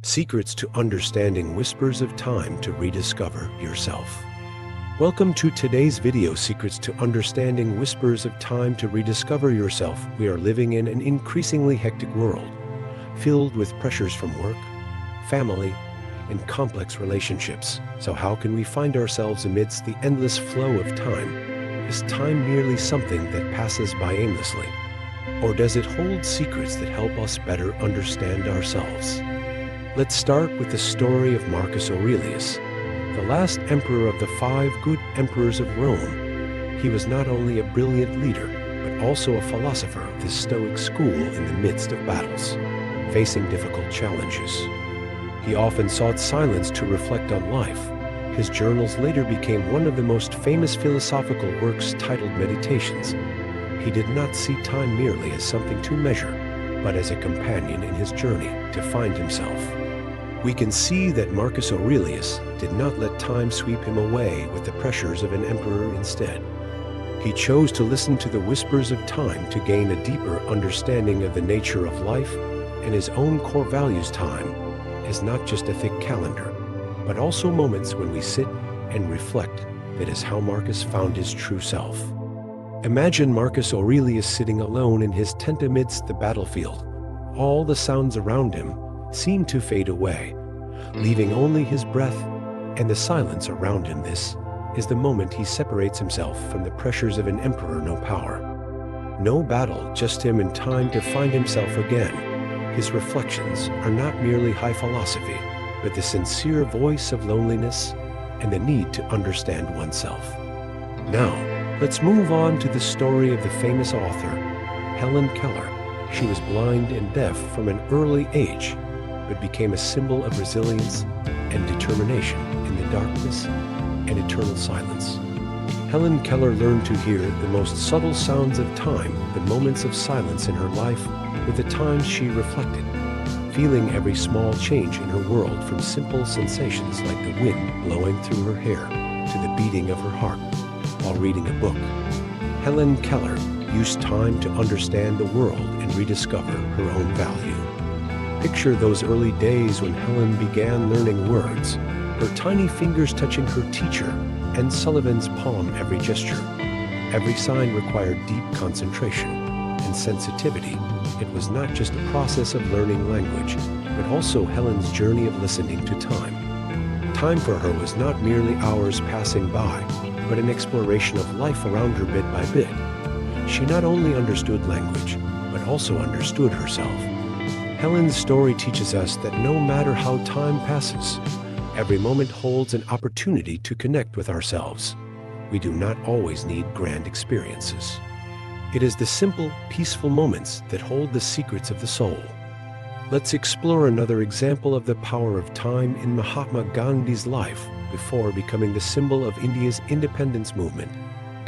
Secrets to Understanding Whispers of Time to Rediscover Yourself. Welcome to today's video, Secrets to Understanding Whispers of Time to Rediscover Yourself. We are living in an increasingly hectic world, filled with pressures from work, family, and complex relationships. So how can we find ourselves amidst the endless flow of time? Is time merely something that passes by aimlessly? Or does it hold secrets that help us better understand ourselves? Let's start with the story of Marcus Aurelius, the last emperor of the 5 good emperors of Rome. He was not only a brilliant leader, but also a philosopher of the Stoic school in the midst of battles, facing difficult challenges. He often sought silence to reflect on life. His journals later became one of the most famous philosophical works, titled Meditations. He did not see time merely as something to measure, but as a companion in his journey to find himself. We can see that Marcus Aurelius did not let time sweep him away with the pressures of an emperor. Instead, he chose to listen to the whispers of time to gain a deeper understanding of the nature of life and his own core values. Time is not just a thick calendar, but also moments when we sit and reflect. That is how Marcus found his true self. Imagine Marcus Aurelius sitting alone in his tent amidst the battlefield. All the sounds around him seemed to fade away, leaving only his breath and the silence around him. This is the moment he separates himself from the pressures of an emperor. No power, no battle, just him and time to find himself again. His reflections are not merely high philosophy, but the sincere voice of loneliness and the need to understand oneself. Now, let's move on to the story of the famous author, Helen Keller. She was blind and deaf from an early age, but became a symbol of resilience and determination in the darkness and eternal silence. Helen Keller learned to hear the most subtle sounds of time. The moments of silence in her life were the times she reflected, feeling every small change in her world, from simple sensations like the wind blowing through her hair to the beating of her heart while reading a book. Helen Keller used time to understand the world and rediscover her own value. Picture those early days when Helen began learning words, her tiny fingers touching her teacher and Sullivan's palm. Every gesture, every sign required deep concentration and sensitivity. It was not just a process of learning language, but also Helen's journey of listening to time. Time for her was not merely hours passing by, but an exploration of life around her. Bit by bit, she not only understood language, but also understood herself. Helen's story teaches us that no matter how time passes, every moment holds an opportunity to connect with ourselves. We do not always need grand experiences. It is the simple, peaceful moments that hold the secrets of the soul. Let's explore another example of the power of time in Mahatma Gandhi's life. Before becoming the symbol of India's independence movement,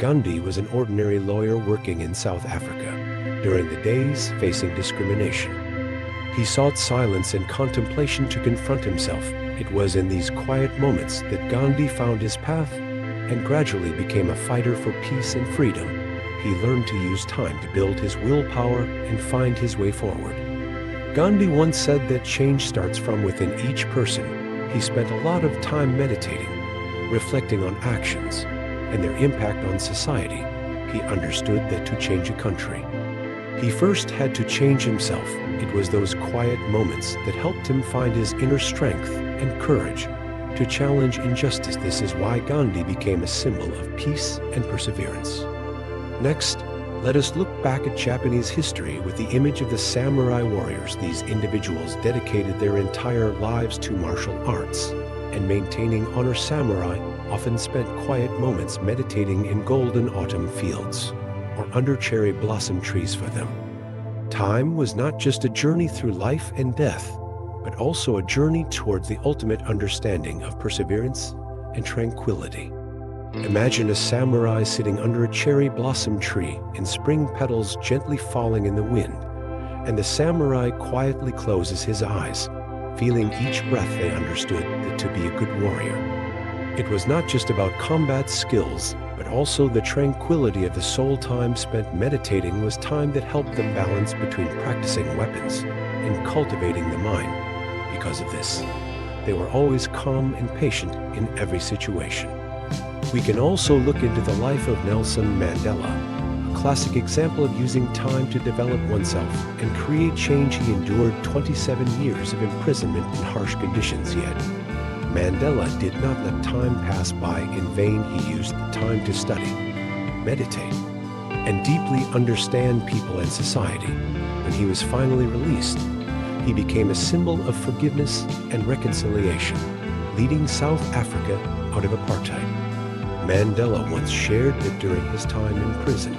Gandhi was an ordinary lawyer working in South Africa. During the days facing discrimination, he sought silence and contemplation to confront himself. It was in these quiet moments that Gandhi found his path and gradually became a fighter for peace and freedom. He learned to use time to build his willpower and find his way forward. Gandhi once said that change starts from within each person. He spent a lot of time meditating, reflecting on actions and their impact on society. He understood that to change a country, he first had to change himself. It was those quiet moments that helped him find his inner strength and courage to challenge injustice. This is why Gandhi became a symbol of peace and perseverance. Next, let us look back at Japanese history with the image of the samurai warriors. These individuals dedicated their entire lives to martial arts and maintaining honor. Samurai often spent quiet moments meditating in golden autumn fields or under cherry blossom trees. For them, time was not just a journey through life and death, but also a journey towards the ultimate understanding of perseverance and tranquility. Imagine a samurai sitting under a cherry blossom tree in spring, petals gently falling in the wind, and the samurai quietly closes his eyes, feeling each breath. They understood that to be a good warrior, it was not just about combat skills, but also the tranquility of the soul. Time spent meditating was time that helped them balance between practicing weapons and cultivating the mind. because of this. They were always calm and patient in every situation. We can also look into the life of Nelson Mandela, a classic example of using time to develop oneself and create change. He endured 27 years of imprisonment in harsh conditions, yet Mandela did not let time pass by in vain. He used the time to study, meditate, and deeply understand people and society. When he was finally released, he became a symbol of forgiveness and reconciliation, leading South Africa out of apartheid. Mandela once shared that during his time in prison,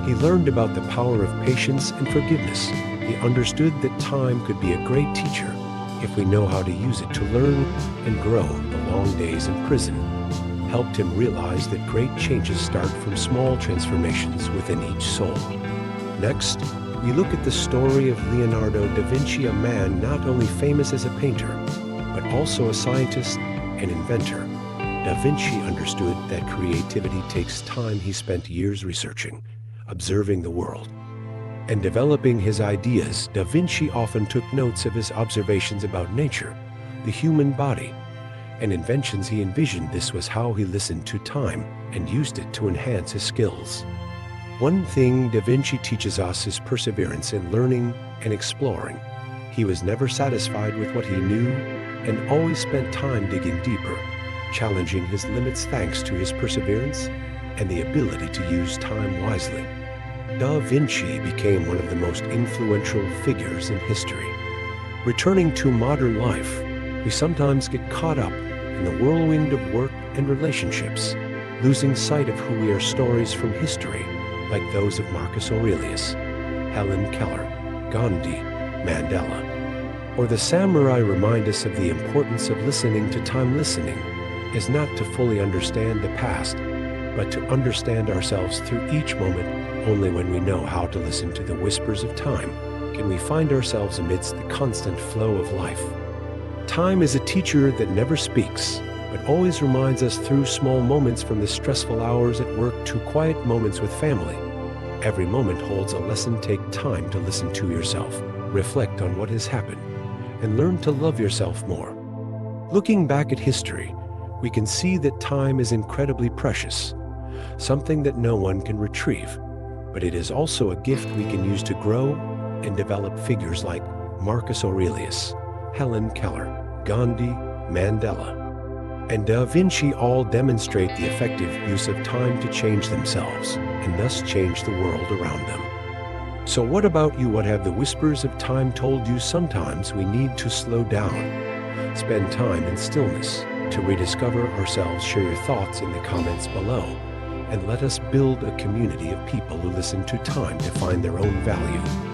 he learned about the power of patience and forgiveness. He understood that time could be a great teacher if we know how to use it to learn and grow. The long days in prison helped him realize that great changes start from small transformations within each soul. Next, we look at the story of Leonardo da Vinci, a man not only famous as a painter, but also a scientist and inventor. Da Vinci understood that creativity takes time. He spent years researching, observing the world, and developing his ideas. Da Vinci often took notes of his observations about nature, the human body, and inventions he envisioned. This was how he listened to time and used it to enhance his skills. One thing Da Vinci teaches us is perseverance in learning and exploring. He was never satisfied with what he knew and always spent time digging deeper, challenging his limits. Thanks to his perseverance and the ability to use time wisely, Da Vinci became one of the most influential figures in history. Returning to modern life, we sometimes get caught up in the whirlwind of work and relationships, losing sight of who we are. Stories from history, like those of Marcus Aurelius, Helen Keller, Gandhi, Mandela, or the samurai, remind us of the importance of listening to time. Listening is not to fully understand the past, but to understand ourselves through each moment. Only when we know how to listen to the whispers of time can we find ourselves amidst the constant flow of life. Time is a teacher that never speaks, but always reminds us through small moments, from the stressful hours at work to quiet moments with family. Every moment holds a lesson. Take time to listen to yourself, reflect on what has happened, and learn to love yourself more. Looking back at history, we can see that time is incredibly precious, something that no one can retrieve, but it is also a gift we can use to grow and develop. Figures like Marcus Aurelius, Helen Keller, Gandhi, Mandela, and Da Vinci all demonstrate the effective use of time to change themselves and thus change the world around them. So what about you? What have the whispers of time told you? Sometimes we need to slow down, spend time in stillness to rediscover ourselves. Share your thoughts in the comments below, and let us build a community of people who listen to time to find their own value.